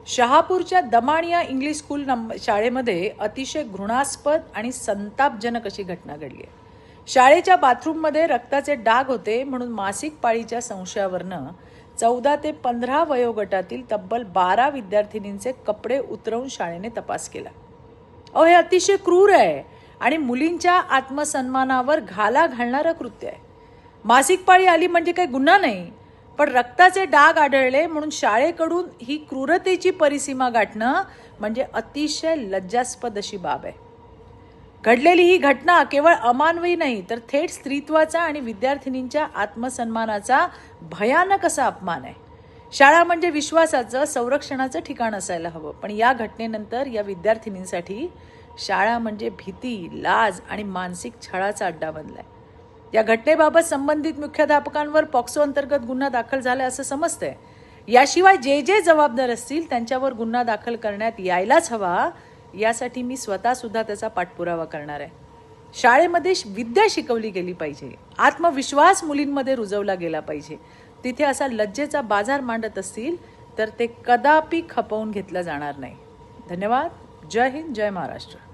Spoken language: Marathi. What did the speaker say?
शहापूरच्या दमाणिया इंग्लिश स्कूल शाळेमध्ये अतिशय घृणास्पद आणि संतापजनक अशी घटना घडली आहे. शाळेच्या बाथरूममध्ये रक्ताचे डाग होते म्हणून मासिक पाळीच्या संशयावरनं 14 ते 15 वयोगटातील तब्बल 12 विद्यार्थिनींचे कपडे उतरवून शाळेने तपास केला. हे अतिशय क्रूर आहे आणि मुलींच्या आत्मसन्मानावर घाला घालणारं कृत्य आहे. मासिक पाळी आली म्हणजे काही गुन्हा नाही, पण रक्ताचे डाग आढळले म्हणून शाळेकडून ही क्रूरतेची परिसीमा गाठणं म्हणजे अतिशय लज्जास्पद अशी बाब आहे. घडलेली ही घटना केवळ अमानवी नाही तर थेट स्त्रीत्वाचा आणि विद्यार्थिनींच्या आत्मसन्मानाचा भयानक असा अपमान आहे. शाळा म्हणजे विश्वासाचं, संरक्षणाचं ठिकाण असायला हवं, पण या घटनेनंतर या विद्यार्थिनींसाठी शाळा म्हणजे भीती, लाज आणि मानसिक छळाचा अड्डा बनलाय. या घटनेबाबत संबंधित मुख्याध्यापकांवर पॉक्सो अंतर्गत गुन्हा दाखल झाला असं समजतंय. याशिवाय जे जे जबाबदार असतील त्यांच्यावर गुन्हा दाखल करण्यात यायलाच हवा, यासाठी मी स्वतः सुद्धा त्याचा पाठपुरावा करणार आहे. शाळेमध्ये विद्या शिकवली गेली पाहिजे, आत्मविश्वास मुलींमध्ये रुजवला गेला पाहिजे. तिथे असा लज्जेचा बाजार मांडत असतील तर ते कदापि खपवून घेतलं जाणार नाही. धन्यवाद. जय हिंद, जय महाराष्ट्र.